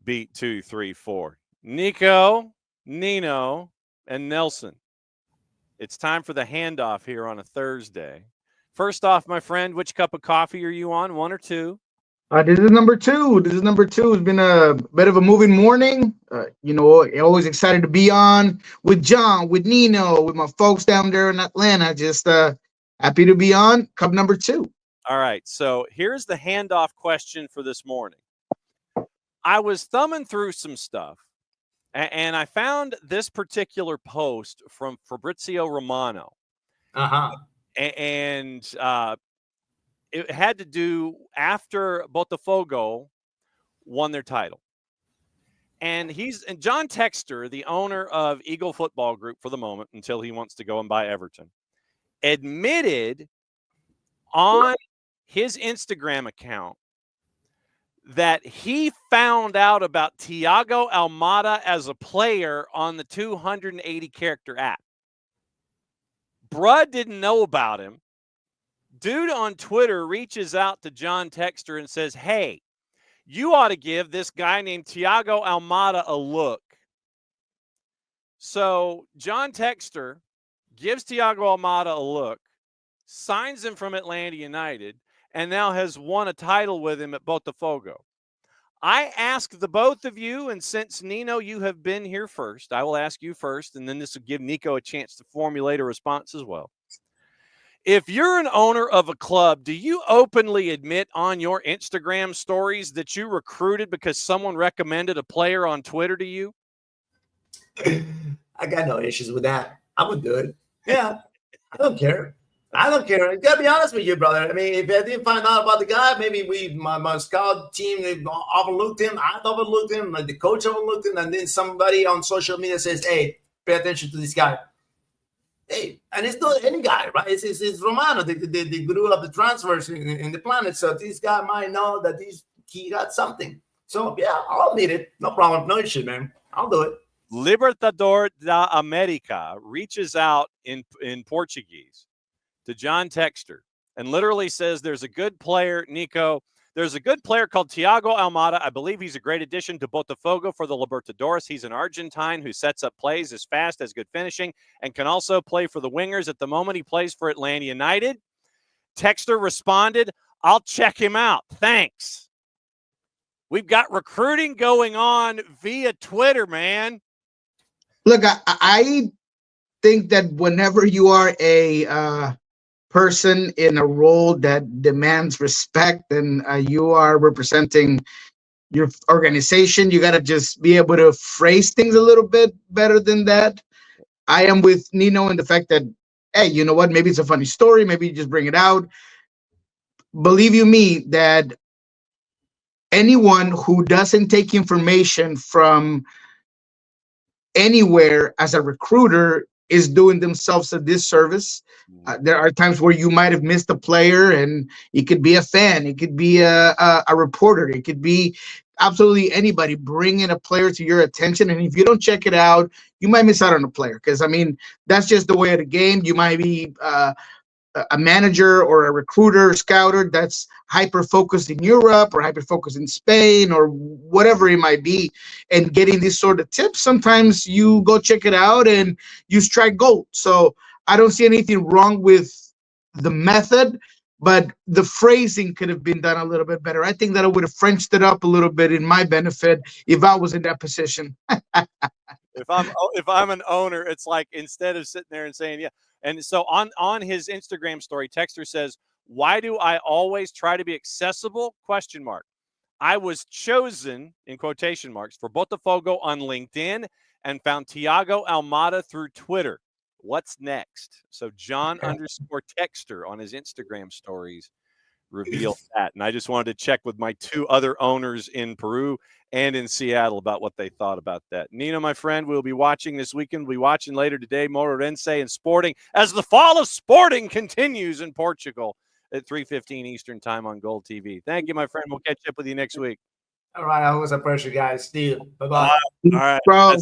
beat 2, 3, 4. Niko, Nino, and Nelson. It's time for the handoff here on a Thursday. First off, my friend, which cup of coffee are you on? 1 or 2? This is number two. This is number two. It's been a bit of a moving morning. Always excited to be on with John, with Nino, with my folks down there in Atlanta. Just happy to be on. Cup number two. All right. So here's the handoff question for this morning. I was thumbing through some stuff, and I found this particular post from Fabrizio Romano. And it had to do after Botafogo won their title. And John Texter, the owner of Eagle Football Group for the moment, until he wants to go and buy Everton, admitted on his Instagram account that he found out about Thiago Almada as a player on the 280 character app. Bruh didn't know about him. Dude on Twitter reaches out to John Texter and says, hey, you ought to give this guy named Thiago Almada a look. So John Texter gives Thiago Almada a look, signs him from Atlanta United, and now has won a title with him at Botafogo. I ask the both of you, and since, Nino, you have been here first, I will ask you first, and then this will give Niko a chance to formulate a response as well. If you're an owner of a club, do you openly admit on your Instagram stories that you recruited because someone recommended a player on Twitter to you? I got no issues with that. I would do it. Yeah, I don't care. I gotta be honest with you, brother. I mean, if I didn't find out about the guy, maybe my scout team overlooked him. I overlooked him. Like the coach overlooked him, and then somebody on social media says, "Hey, pay attention to this guy." Hey, and it's not any guy, right? It's Romano, the guru of the transfers in the planet. So this guy might know that he got something. So yeah, I'll admit it. No problem. No issue, man. I'll do it. Libertador da America reaches out in Portuguese to John Texter and literally says there's a good player, Niko. There's a good player called Thiago Almada. I believe he's a great addition to Botafogo for the Libertadores. He's an Argentine who sets up plays, is fast, has good finishing, and can also play for the wingers. At the moment, he plays for Atlanta United. Texter responded, I'll check him out. Thanks. We've got recruiting going on via Twitter, man. Look, I think that whenever you are a person in a role that demands respect and you are representing your organization, you got to just be able to phrase things a little bit better than that. I am with Nino in the fact that, hey, you know what? Maybe it's a funny story. Maybe you just bring it out. Believe you me that anyone who doesn't take information from anywhere as a recruiter is doing themselves a disservice. There are times where you might have missed a player, and it could be a fan, it could be a reporter, it could be absolutely anybody bringing a player to your attention. And if you don't check it out, you might miss out on a player, because, I mean, that's just the way of the game. You might be a manager or a recruiter, scouter that's hyper-focused in Europe or hyper-focused in Spain or whatever it might be, and getting these sort of tips, sometimes you go check it out and you strike gold. So I don't see anything wrong with the method, but the phrasing could have been done a little bit better. I think that I would have Frenched it up a little bit in my benefit if I was in that position. If I'm an owner, it's like, instead of sitting there and saying, yeah. And so on his Instagram story, Texter says, why do I always try to be accessible? ? I was chosen, in quotation marks, for Botafogo on LinkedIn and found Thiago Almada through Twitter. What's next? So John _Texter on his Instagram stories revealed that. And I just wanted to check with my two other owners in Peru and in Seattle about what they thought about that. Nino, my friend, we'll be watching this weekend. We'll be watching later today, Moreirense and Sporting, as the fall of Sporting continues in Portugal at 3:15 Eastern time on Gold TV. Thank you, my friend. We'll catch up with you next week. All right. Always a pleasure, guys. See you. Bye-bye. All right. Bro.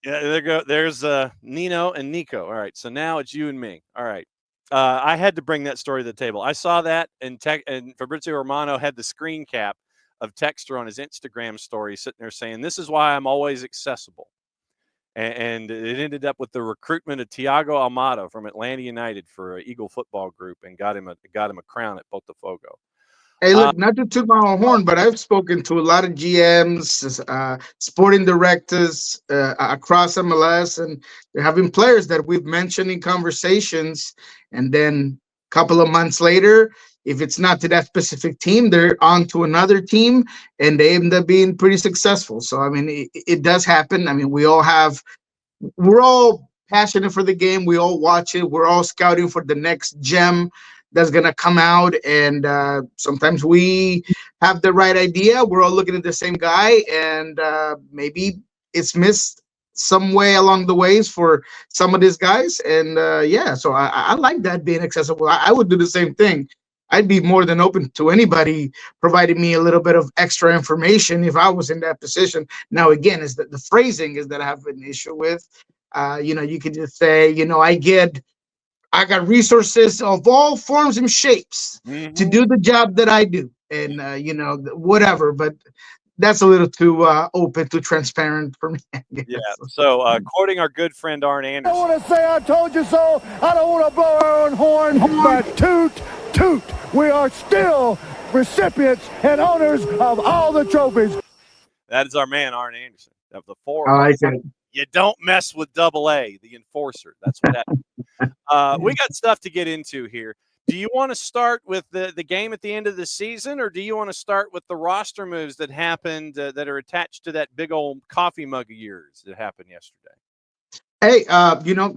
Yeah, there's Nino and Niko. All right. So now it's you and me. All right. I had to bring that story to the table. I saw that, and Fabrizio Romano had the screen cap of Texter on his Instagram story sitting there saying, "This is why I'm always accessible." And it ended up with the recruitment of Tiago Almada from Atlanta United for Eagle Football Group, and got him a crown at Botafogo. Hey, look, not to toot my own horn, but I've spoken to a lot of GMs, sporting directors across MLS, and they're having players that we've mentioned in conversations. And then a couple of months later, if it's not to that specific team, they're on to another team, and they end up being pretty successful. So, I mean, it does happen. I mean, we're all passionate for the game. We all watch it. We're all scouting for the next gem that's going to come out. And sometimes we have the right idea. We're all looking at the same guy, and maybe it's missed some way along the ways for some of these guys. And yeah, so I like that being accessible. I would do the same thing. I'd be more than open to anybody providing me a little bit of extra information if I was in that position. Now, again, is that the phrasing is that I have an issue with. You could just say, I got resources of all forms and shapes to do the job that I do, and whatever. But that's a little too open, too transparent for me. Yeah. So, quoting our good friend Arn Anderson, I don't want to say I told you so. I don't want to blow our own horn, but toot, toot. We are still recipients and owners of all the trophies. that is our man Arn Anderson of the four. I like it. You don't mess with Double A, the enforcer. That's what that. We got stuff to get into here. Do you want to start with the game at the end of the season, or do you want to start with the roster moves that happened that are attached to that big old coffee mug of yours that happened yesterday? Hey,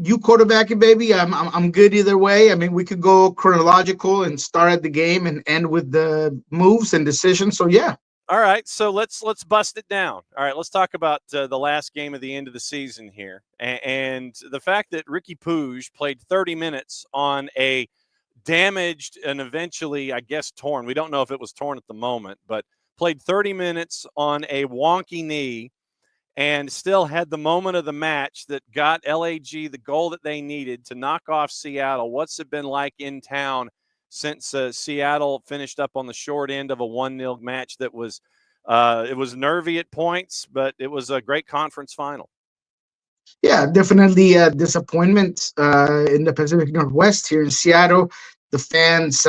you quarterback it, baby. I'm good either way. I mean, we could go chronological and start at the game and end with the moves and decisions. So yeah. All right, so let's bust it down. All right, let's talk about the last game of the end of the season here, and the fact that Ricky Puig played 30 minutes on a damaged and eventually, I guess, torn. We don't know if it was torn at the moment, but played 30 minutes on a wonky knee and still had the moment of the match that got LAG the goal that they needed to knock off Seattle. What's it been like in town since Seattle finished up on the short end of a 1-0 match that was it was nervy at points, but it was a great conference final? Yeah, definitely a disappointment in the Pacific Northwest here in Seattle. The fans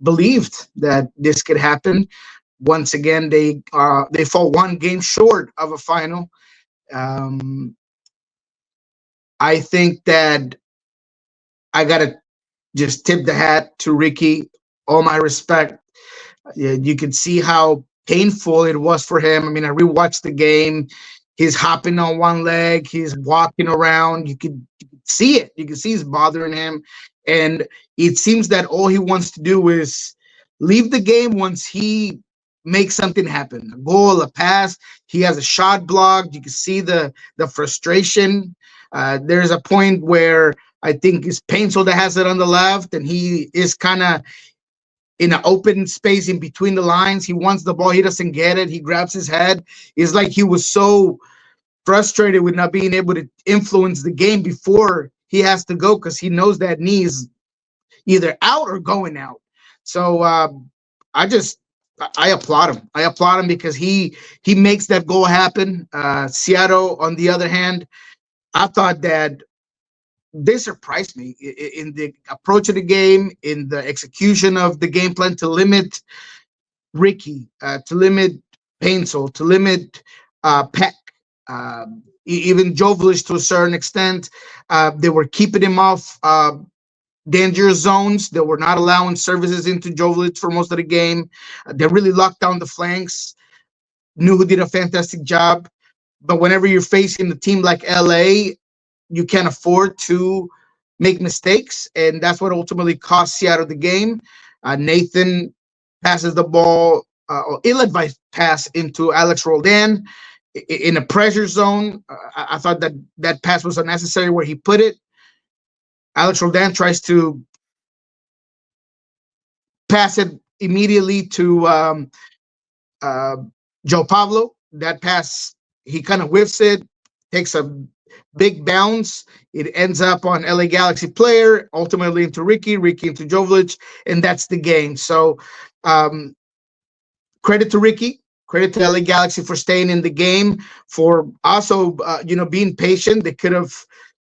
believed that this could happen. Once again, they fall one game short of a final. I think that I gotta just tip the hat to Ricky. All my respect. You could see how painful it was for him. I mean, I rewatched the game. He's hopping on one leg. He's walking around. You could see it. You can see it's bothering him. And it seems that all he wants to do is leave the game once he makes something happen. A goal, a pass. He has a shot blocked. You can see the frustration. There's a point where I think it's Painful that has it on the left, and he is kind of in an open space in between the lines. He wants the ball. He doesn't get it. He grabs his head. It's like he was so frustrated with not being able to influence the game before he has to go, because he knows that knee is either out or going out. So I applaud him. I applaud him because he makes that goal happen. Seattle, on the other hand, I thought that they surprised me in the approach of the game, in the execution of the game plan to limit Ricky, to limit Painful, to limit Peck, even Joveljic to a certain extent. They were keeping him off dangerous zones. They were not allowing services into Joveljic for most of the game. They really locked down the flanks. Nuhu did a fantastic job. But whenever you're facing a team like LA, you can't afford to make mistakes, and that's what ultimately cost Seattle the game. Nathan passes the ball, ill-advised pass into Alex Roldan in a pressure zone. I thought that pass was unnecessary where he put it. Alex Roldan tries to pass it immediately to Joe Pablo. That pass, he kind of whiffs it, takes a big bounce. It ends up on LA Galaxy player, ultimately into Ricky into Joveljic, and that's the game. So credit to Ricky, credit to LA Galaxy for staying in the game, for also being patient. They could have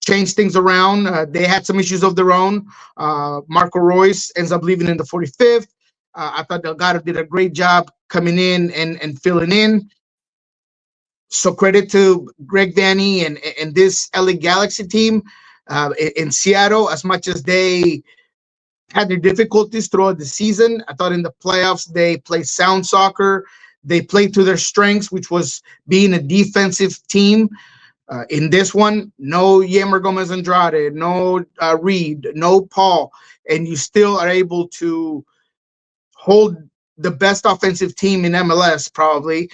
changed things around. They had some issues of their own. Marco Royce ends up leaving in the 45th. I thought Delgado did a great job coming in and filling in. So credit to Greg Vanney and this LA Galaxy team in Seattle. As much as they had their difficulties throughout the season, I thought in the playoffs they played sound soccer. They played to their strengths, which was being a defensive team. In this one, no Yemer Gomez Andrade, no Reed, no Paul, and you still are able to hold the best offensive team in MLS, probably,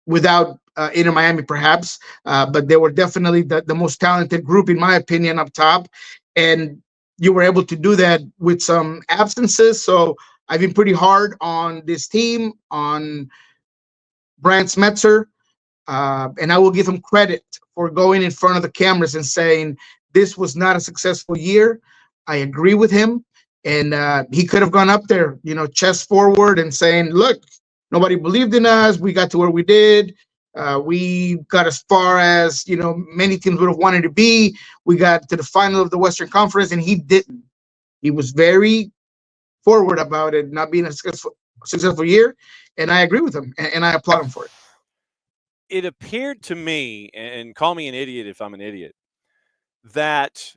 without Inter Miami, perhaps. But they were definitely the most talented group, in my opinion, up top. And you were able to do that with some absences. So I've been pretty hard on this team, on Brand Smetzer. And I will give him credit for going in front of the cameras and saying this was not a successful year. I agree with him. And he could have gone up there, chest forward and saying, look, nobody believed in us. We got to where we did. We got as far as, many teams would have wanted to be. We got to the final of the Western Conference, and he didn't. He was very forward about it not being a successful year. And I agree with him, and I applaud him for it. It appeared to me, and call me an idiot if I'm an idiot, that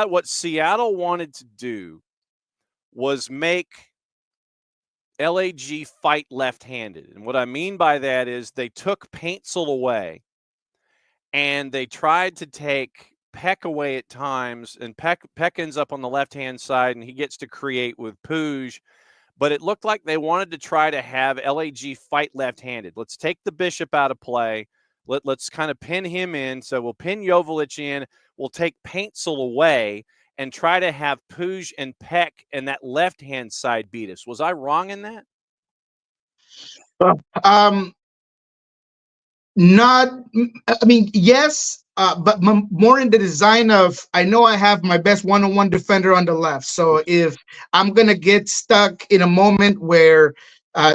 what Seattle wanted to do was make LAG fight left-handed. And what I mean by that is they took Paintsel away and they tried to take Peck away at times, and Peck ends up on the left-hand side and he gets to create with Puig. But it looked like they wanted to try to have LAG fight left-handed. Let's take the Bishop out of play. Let's kind of pin him in. So we'll pin Joveljic in. We'll take Paintsel away and try to have Puig and Peck and that left-hand side beat us. Was I wrong in that? Yes, but more in the design of, I know I have my best one-on-one defender on the left. So if I'm going to get stuck in a moment where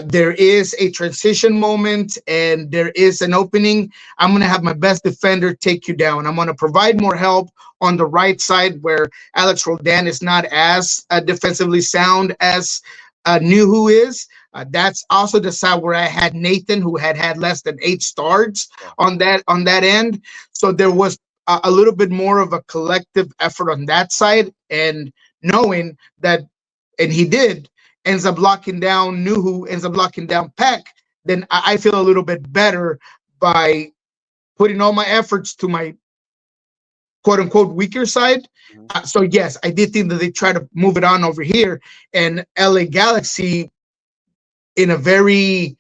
there is a transition moment and there is an opening, I'm going to have my best defender take you down. I'm going to provide more help on the right side where Alex Roldan is not as defensively sound as Nuhu is. That's also the side where I had Nathan, who had less than 8 starts on that end. So there was a little bit more of a collective effort on that side, and knowing that, and he did, ends up locking down Nuhu, ends up locking down Peck, then I feel a little bit better by putting all my efforts to my quote-unquote weaker side. So yes, I did think that they tried to move it on over here, and LA Galaxy, in a very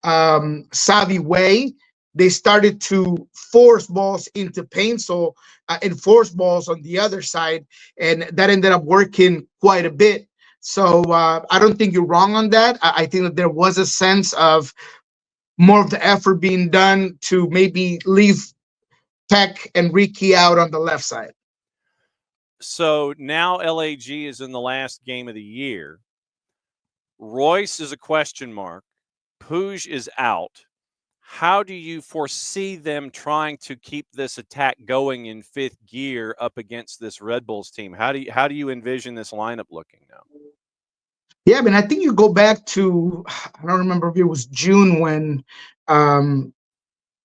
savvy way, they started to force balls into Paintsel and force balls on the other side, and that ended up working quite a bit. So I don't think you're wrong on that. I think that there was a sense of more of the effort being done to maybe leave Peck and Ricky out on the left side. So now LAG is in the last game of the year. Royce is a question mark. Puig is out. How do you foresee them trying to keep this attack going in 5th gear up against this Red Bulls team? How do you envision this lineup looking now? Yeah, I mean, I think you go back to, I don't remember if it was June when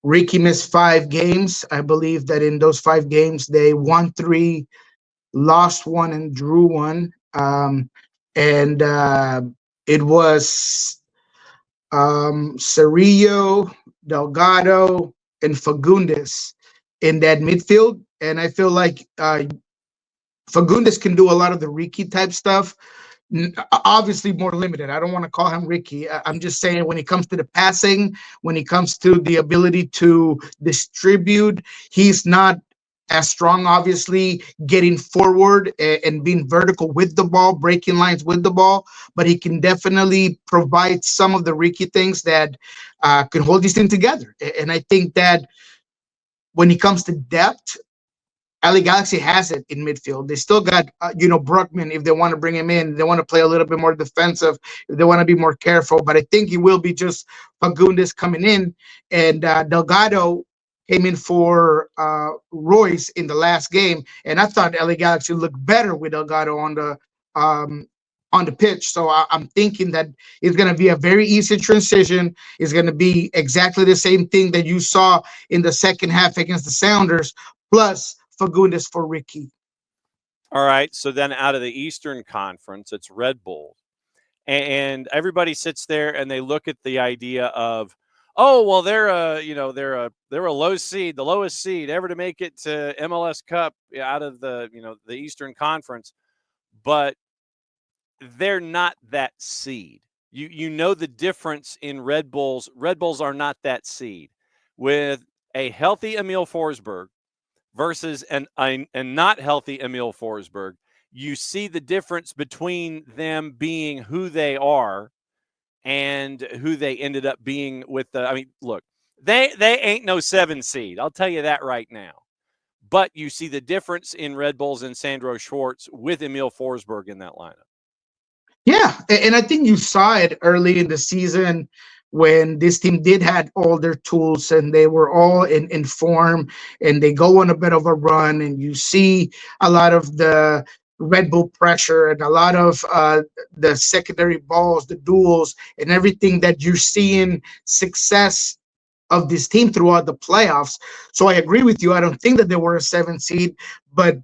Ricky missed 5 games. I believe that in those 5 games, they won 3, lost 1, and drew 1. It was Cerrillo, Delgado, and Fagundes in that midfield. And I feel like Fagundes can do a lot of the Ricky type stuff. Obviously more limited. I don't want to call him Ricky. I'm just saying when it comes to the passing, when it comes to the ability to distribute, he's not as strong, obviously, getting forward and being vertical with the ball, breaking lines with the ball, but he can definitely provide some of the Ricky things that can hold this team together. And I think that when it comes to depth, LA Galaxy has it in midfield. They still got, Bruckman if they want to bring him in. They want to play a little bit more defensive. If they want to be more careful. But I think he will be just Fagundes coming in. And Delgado came in for Royce in the last game. And I thought LA Galaxy looked better with Delgado on the pitch. So I'm thinking that it's going to be a very easy transition. It's going to be exactly the same thing that you saw in the second half against the Sounders, plus Fagundes for Ricky. All right. So then out of the Eastern Conference, it's Red Bull. And everybody sits there and they look at the idea of, oh, well, they're a low seed, the lowest seed ever to make it to MLS Cup out of the Eastern Conference. But they're not that seed. You know the difference in Red Bulls. Red Bulls are not that seed. With a healthy Emil Forsberg versus a not healthy Emil Forsberg, you see the difference between them being who they are and who they ended up being with look, they ain't no 7 seed. I'll tell you that right now. But you see the difference in Red Bulls and Sandro Schwartz with Emil Forsberg in that lineup. Yeah, and I think you saw it early in the season when this team did had all their tools and they were all in form, and they go on a bit of a run, and you see a lot of the Red Bull pressure and a lot of the secondary balls, the duels, and everything that you're seeing success of this team throughout the playoffs. So I agree with you. I don't think that they were a 7 seed, but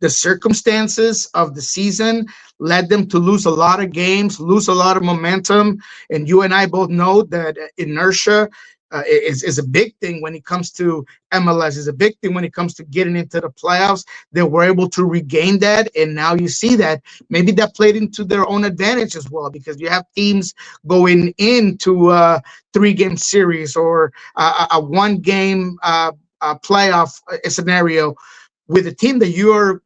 the circumstances of the season led them to lose a lot of games, lose a lot of momentum. And you and I both know that inertia is a big thing when it comes to MLS, is a big thing when it comes to getting into the playoffs. They were able to regain that, and now you see that maybe that played into their own advantage as well, because you have teams going into a 3-game series or a 1-game playoff scenario with a team that you're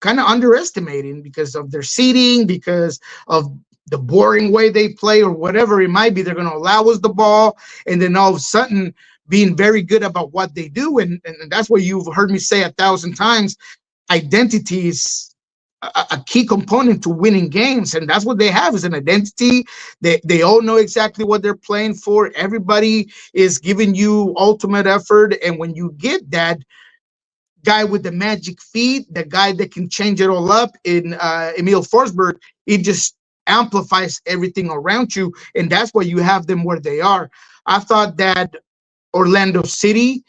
kind of underestimating because of their seeding, because of the boring way they play, or whatever it might be. They're going to allow us the ball, and then all of a sudden being very good about what they do. And that's what you've heard me say 1,000 times. Identity is a key component to winning games, and that's what they have, is an identity. They all know exactly what they're playing for. Everybody is giving you ultimate effort, and when you get that guy with the magic feet, the guy that can change it all up in Emil Forsberg, it just amplifies everything around you, and that's why you have them where they are. I thought that Orlando City,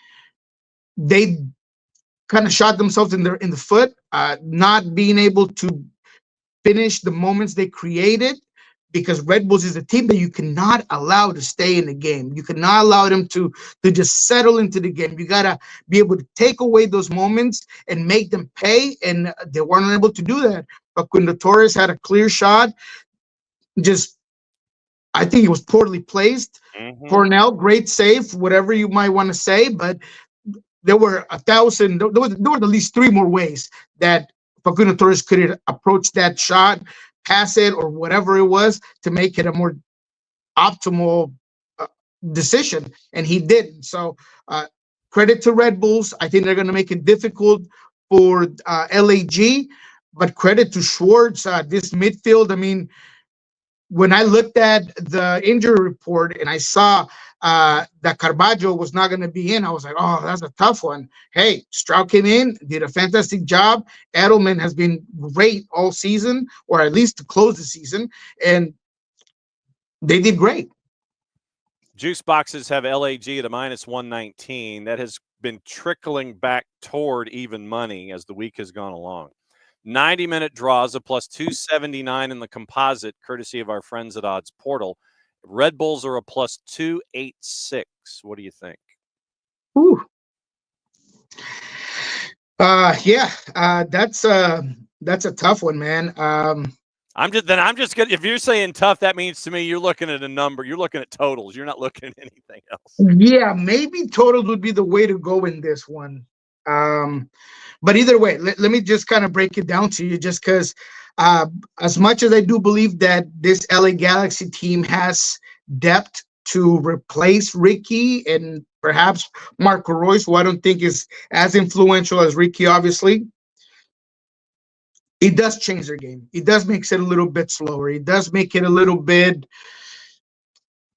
they kind of shot themselves in the foot, not being able to finish the moments they created, because Red Bulls is a team that you cannot allow to stay in the game. You cannot allow them to just settle into the game. You got to be able to take away those moments and make them pay, and they weren't able to do that. Facundo Torres had a clear shot. I think it was poorly placed. Mm-hmm. Cornell, great save, whatever you might want to say, but there were 1,000. There were at least 3 more ways that Facundo Torres could approach that shot, pass it, or whatever it was, to make it a more optimal decision, and he didn't. So credit to Red Bulls. I think they're going to make it difficult for LAG, but credit to Schwartz. This midfield, I mean, when I looked at the injury report and I saw that Carvalho was not going to be in, I was like, oh, that's a tough one. Hey, Stroud came in, did a fantastic job. Edelman has been great all season, or at least to close the season, and they did great. Juice boxes have LAG at a -119. That has been trickling back toward even money as the week has gone along. 90-minute draws, a +279 in the composite, courtesy of our friends at Odds Portal. Red Bulls are a +286. What do you think? Ooh. That's a tough one, man. I'm just gonna. If you're saying tough, that means to me you're looking at a number. You're looking at totals. You're not looking at anything else. Yeah, maybe totals would be the way to go in this one. But either way, let me just kind of break it down to you, just because as much as I do believe that this LA Galaxy team has depth to replace Ricky and perhaps Marco Royce, who I don't think is as influential as Ricky, obviously. It does change their game. It does make it a little bit slower. It does make it a little bit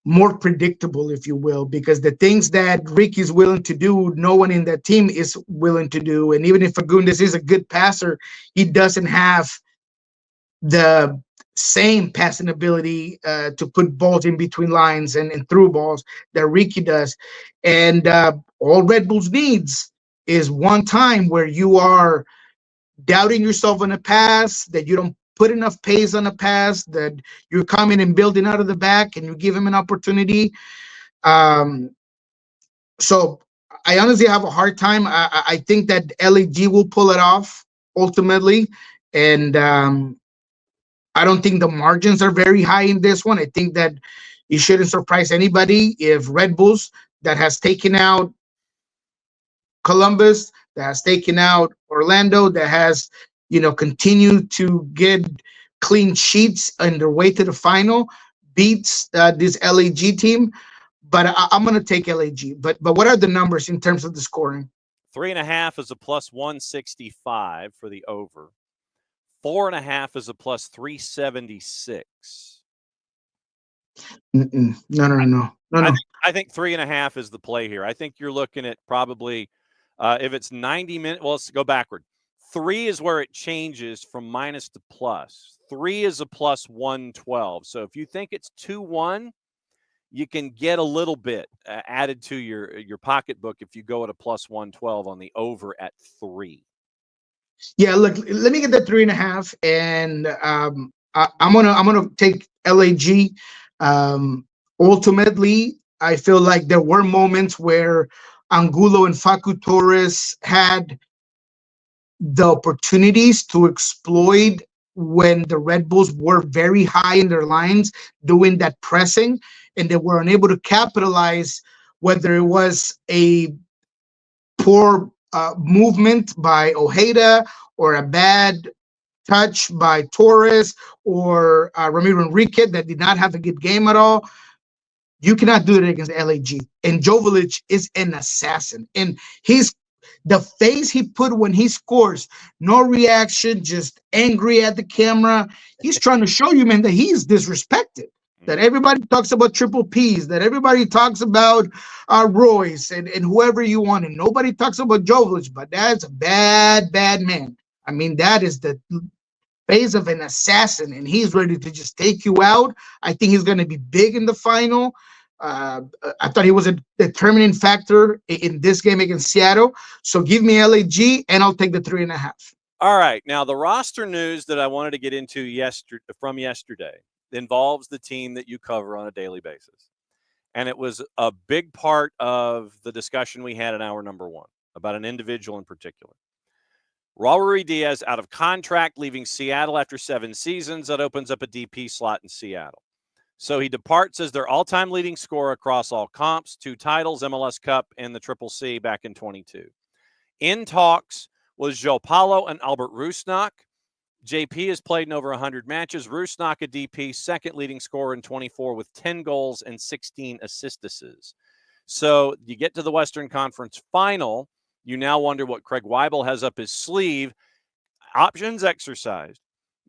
more predictable, if you will, because the things that Ricky's willing to do, no one in that team is willing to do. And even if Fagundes is a good passer, he doesn't have the same passing ability to put balls in between lines and through balls that Ricky does. And all Red Bulls needs is one time where you are doubting yourself on a pass, that you don't put enough pace on a pass, that you're coming and building out of the back and you give him an opportunity. So I honestly have a hard time. I think that LAG will pull it off ultimately. And I don't think the margins are very high in this one. I think that it shouldn't surprise anybody if Red Bulls, that has taken out Columbus, that has taken out Orlando, that has, continued to get clean sheets on their way to the final, beats this LAG team. But I'm going to take LAG. But what are the numbers in terms of the scoring? 3.5 is a plus 165 for the over. 4.5 is a plus 376. No. I think 3.5 is the play here. I think you're looking at probably if it's 90 minutes. Well, let's go backward. 3 is where it changes from minus to plus. 3 is a plus 112. So if you think it's 2-1, you can get a little bit added to your pocketbook if you go at a plus 112 on the over at 3. Yeah, look, let me get that 3.5, and I'm gonna take LAG. Ultimately, I feel like there were moments where Angulo and Facu Torres had the opportunities to exploit when the Red Bulls were very high in their lines doing that pressing, and they were unable to capitalize, whether it was a poor movement by Ojeda or a bad touch by Torres or Ramiro Enrique that did not have a good game at all. You cannot do it against LAG. And Joveljic is an assassin. And the face he put when he scores, no reaction, just angry at the camera. He's trying to show you, man, that he's disrespected. That everybody talks about triple Ps, that everybody talks about Royce and whoever you want. And nobody talks about Joveljic, but that's a bad, bad man. I mean, that is the face of an assassin, and he's ready to just take you out. I think he's going to be big in the final. I thought he was a determining factor in this game against Seattle. So give me LAG, and I'll take the 3.5. All right. Now, the roster news that I wanted to get into from yesterday involves the team that you cover on a daily basis. And it was a big part of the discussion we had in hour number 1 about an individual in particular. Raul Ruidíaz out of contract, leaving Seattle after 7 seasons. That opens up a DP slot in Seattle. So he departs as their all-time leading scorer across all comps, 2 titles, MLS Cup, and the Triple C back in 22. In talks was João Paulo and Albert Rusnak. JP has played in over 100 matches. Rusnak, a DP, second leading scorer in 24 with 10 goals and 16 assists. So you get to the Western Conference Final. You now wonder what Craig Weibel has up his sleeve. Options exercised.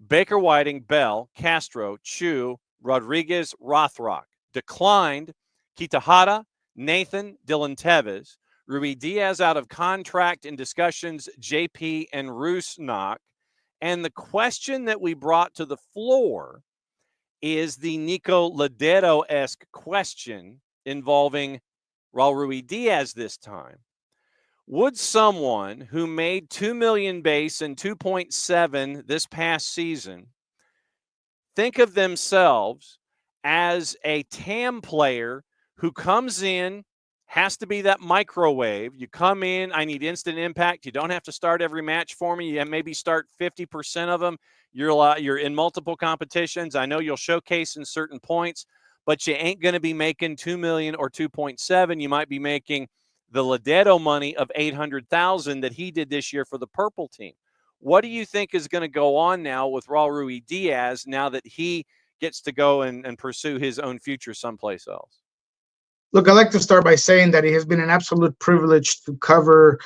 Baker Whiting, Bell, Castro, Chu, Rodriguez, Rothrock. Declined Kitahara, Nathan, Dylan Tevez. Ruidíaz out of contract in discussions, JP and Rusnak. And the question that we brought to the floor is the Niko Ladero-esque question involving Raul Ruidíaz this time. Would someone who made $2 million base and 2.7 this past season think of themselves as a TAM player who comes in, has to be that microwave? You come in, I need instant impact. You don't have to start every match for me. You maybe start 50% of them. You're in multiple competitions. I know you'll showcase in certain points, but you ain't going to be making $2 million or 2.7. You might be making the Ladero money of $800,000 that he did this year for the purple team. What do you think is going to go on now with Raul Ruidíaz now that he gets to go and pursue his own future someplace else? Look, I'd like to start by saying that it has been an absolute privilege to cover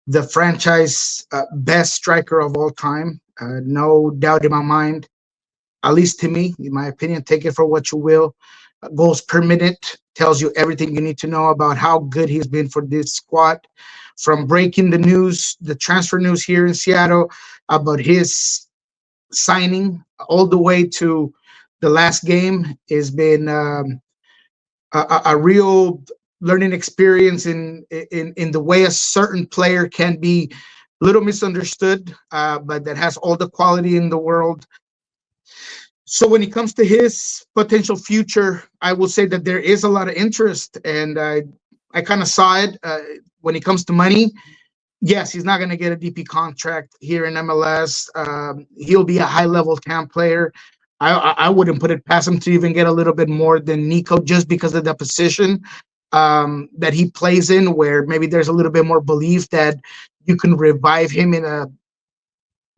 the franchise best striker of all time. No doubt in my mind, at least to me, in my opinion, take it for what you will. Goals per minute tells you everything you need to know about how good he's been for this squad. From breaking the news, the transfer news here in Seattle about his signing, all the way to the last game, has been a real learning experience in the way a certain player can be little misunderstood, but that has all the quality in the world. So when it comes to his potential future, I will say that there is a lot of interest, and I kind of saw it when it comes to money. Yes, he's not going to get a DP contract here in MLS. He'll be a high-level camp player. I wouldn't put it past him to even get a little bit more than Niko, just because of the position that he plays in, where maybe there's a little bit more belief that you can revive him in a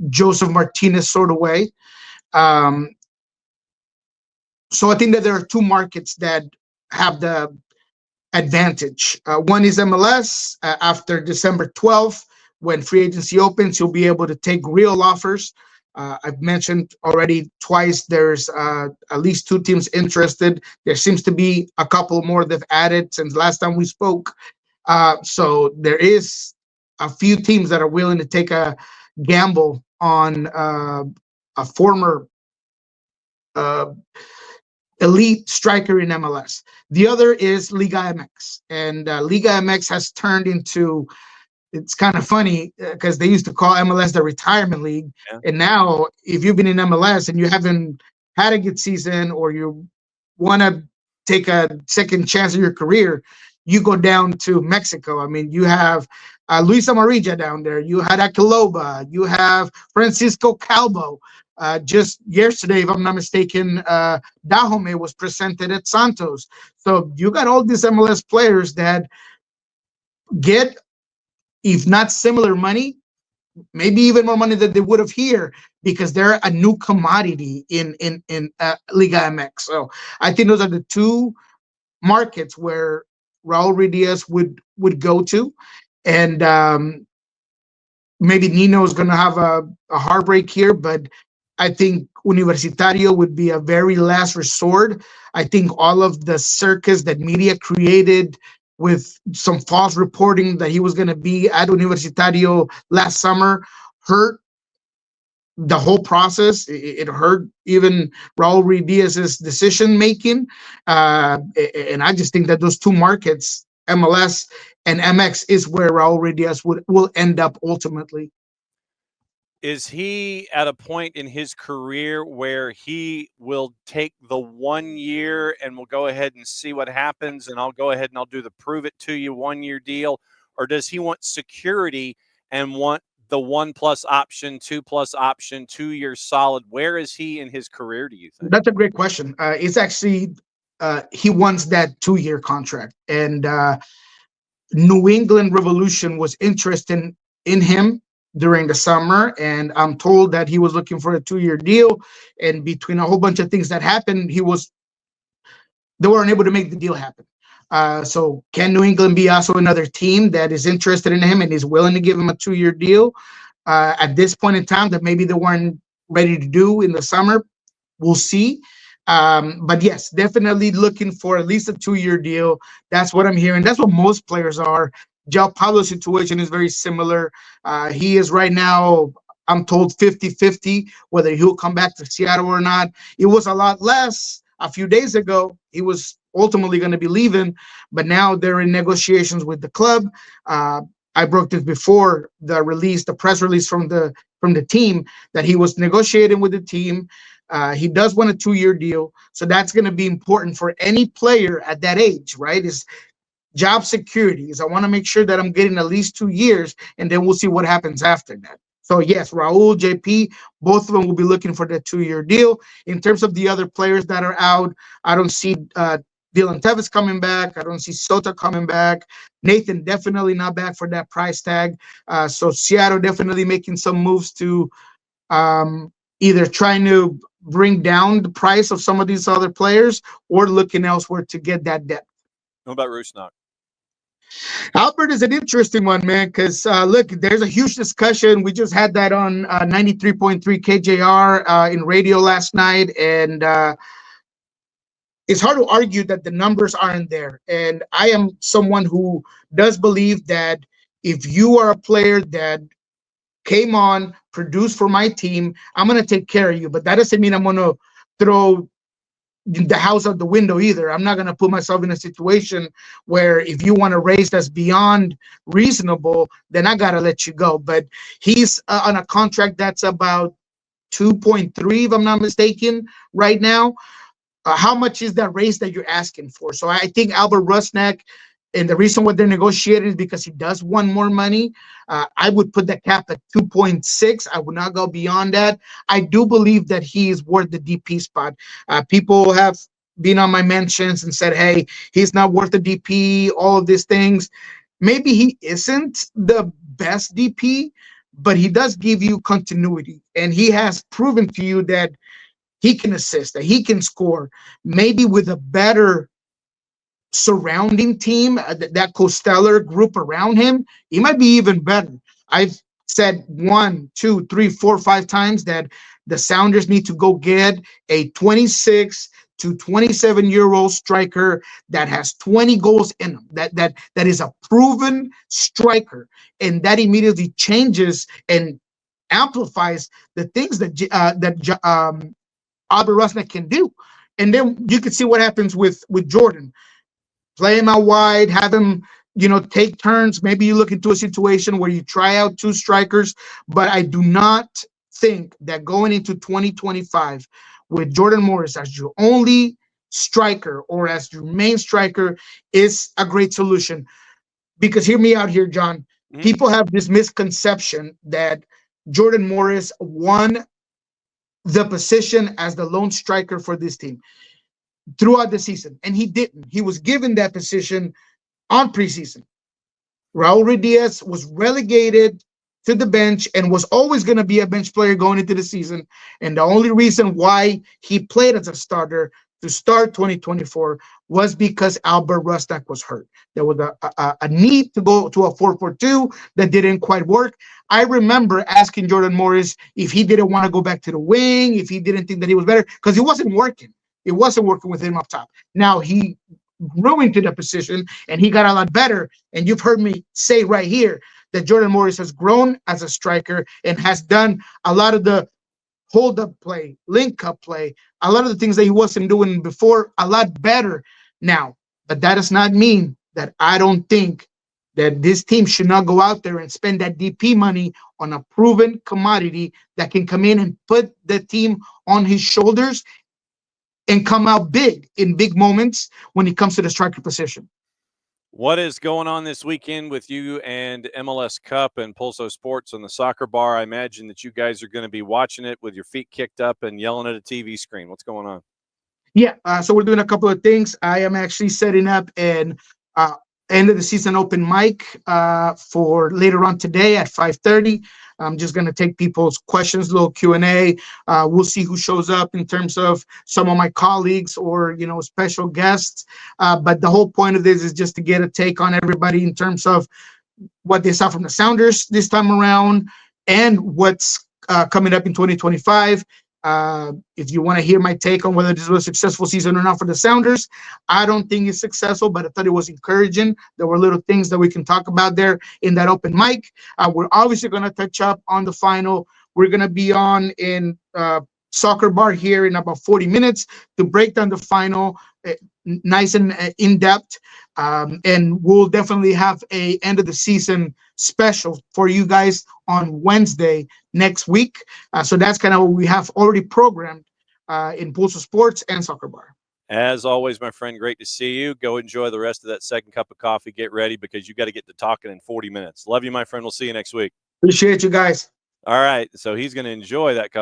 Joseph Martinez sort of way. So I think that there are two markets that have the advantage. One is MLS. After December 12th, when free agency opens, you'll be able to take real offers. I've mentioned already twice, there's at least two teams interested. There seems to be a couple more they've added since last time we spoke. So there is a few teams that are willing to take a gamble on a former elite striker in MLS. The other is Liga MX, and Liga MX has turned into, it's kind of funny because they used to call MLS the retirement league. Yeah. And now if you've been in MLS and you haven't had a good season, or you want to take a second chance of your career, you go down to Mexico. I mean, you have Luis Amarilla down there. You had Aquiloba. You have Francisco Calvo. Just yesterday, if I'm not mistaken, Dahome was presented at Santos. So you got all these MLS players that get, if not similar money, maybe even more money than they would have here, because they're a new commodity in Liga MX. So I think those are the two markets where Raul Ruidíaz would go to. And maybe Nino is going to have a heartbreak here, but I think Universitario would be a very last resort. I think all of the circus that media created with some false reporting that he was going to be at Universitario last summer hurt the whole process. It hurt even Raul Ruidíaz's decision making. And I just think that those two markets, MLS and MX, is where Raul Ruidíaz will end up ultimately. Is he at a point in his career where he will take the 1 year and we'll go ahead and see what happens, and I'll go ahead and I'll do the prove it to you 1 year deal? Or does he want security and want the 1+ option, 2+ option, 2 years solid? Where is he in his career, do you think? That's a great question. It's actually, he wants that 2-year contract. And New England Revolution was interested in him during the summer, and I'm told that he was looking for a 2-year deal. And between a whole bunch of things that happened, they weren't able to make the deal happen. So can New England be also another team that is interested in him and is willing to give him a 2-year deal at this point in time that maybe they weren't ready to do in the summer? We'll see. But yes, definitely looking for at least a 2-year deal. That's what I'm hearing. That's what most players are. Joao Paulo's situation is very similar. He is right now, I'm told, 50-50 whether he'll come back to Seattle or not. It was a lot less a few days ago. He was ultimately going to be leaving, but now they're in negotiations with the club. I broke this before the press release from the team, that he was negotiating with the team. He does want a 2-year deal, so that's going to be important for any player at that age, right? Is job security. Is I want to make sure that I'm getting at least 2 years, and then we'll see what happens after that. So yes, Raul, JP, both of them will be looking for that 2-year deal. In terms of the other players that are out, I don't see Dylan Tevez coming back. I don't see Sota coming back. Nathan definitely not back for that price tag. So Seattle definitely making some moves to either trying to bring down the price of some of these other players or looking elsewhere to get that depth. What about Rusnak? Albert is an interesting one, man, because look, there's a huge discussion. We just had that on 93.3 KJR in radio last night, and it's hard to argue that the numbers aren't there. And I am someone who does believe that if you are a player that came on, produced for my team, I'm going to take care of you. But that doesn't mean I'm going to throw the house out the window either. I'm not going to put myself in a situation where if you want to raise that's beyond reasonable, then I got to let you go. But he's on a contract that's about 2.3, if I'm not mistaken, right now. How much is that raise that you're asking for? So I think Albert Rusnak, and the reason why they're negotiating is because he does want more money. I would put the cap at 2.6. I would not go beyond that. I do believe that he is worth the DP spot. People have been on my mentions and said, hey, he's not worth the DP, all of these things. Maybe he isn't the best DP, but he does give you continuity. And he has proven to you that he can assist, that he can score, maybe with a better surrounding team, that co-stellar group around him, he might be even better. I've said 1, 2, 3, 4, 5 times that the Sounders need to go get a 26 to 27-year-old striker that has 20 goals in him, that is a proven striker, and that immediately changes and amplifies the things that Albert Rusnak can do. And then you can see what happens with Jordan. Play him out wide, have him, take turns. Maybe you look into a situation where you try out 2 strikers, but I do not think that going into 2025 with Jordan Morris as your only striker or as your main striker is a great solution. Because hear me out here, John. Mm-hmm. People have this misconception that Jordan Morris won the position as the lone striker for this team throughout the season, and he didn't. He was given that position on preseason. Raul Ruidíaz was relegated to the bench and was always going to be a bench player going into the season, and the only reason why he played as a starter to start 2024 was because Albert Rusnak was hurt. There was a need to go to a 4-4-2 that didn't quite work. I remember asking Jordan Morris if he didn't want to go back to the wing, if he didn't think that he was better, because it wasn't working. It wasn't working with him up top. Now he grew into the position and he got a lot better. And you've heard me say right here that Jordan Morris has grown as a striker and has done a lot of the hold-up play, link-up play, a lot of the things that he wasn't doing before, a lot better now. But that does not mean that I don't think that this team should not go out there and spend that DP money on a proven commodity that can come in and put the team on his shoulders and come out big in big moments when it comes to the striker position. What is going on this weekend with you and MLS Cup and Pulso Sports on the soccer bar? I imagine that you guys are going to be watching it with your feet kicked up and yelling at a TV screen. What's going on? Yeah, so we're doing a couple of things. I am actually setting up an end of the season open mic for later on today at 5:30. I'm just going to take people's questions, little Q&A. We'll see who shows up in terms of some of my colleagues or, special guests. But the whole point of this is just to get a take on everybody in terms of what they saw from the Sounders this time around and what's coming up in 2025. If you want to hear my take on whether this was a successful season or not for the Sounders, I don't think it's successful, but I thought it was encouraging. There were little things that we can talk about there in that open mic. We're obviously going to touch up on the final. We're going to be on in Soccer Bar here in about 40 minutes to break down the final nice and in-depth. And we'll definitely have a end of the season special for you guys on Wednesday next week. So that's kind of what we have already programmed in Pulso Sports and Soccer Bar. As always, my friend, great to see you. Go enjoy the rest of that second cup of coffee. Get ready because you got to get to talking in 40 minutes. Love you, my friend. We'll see you next week. Appreciate you guys. All right. So he's going to enjoy that cup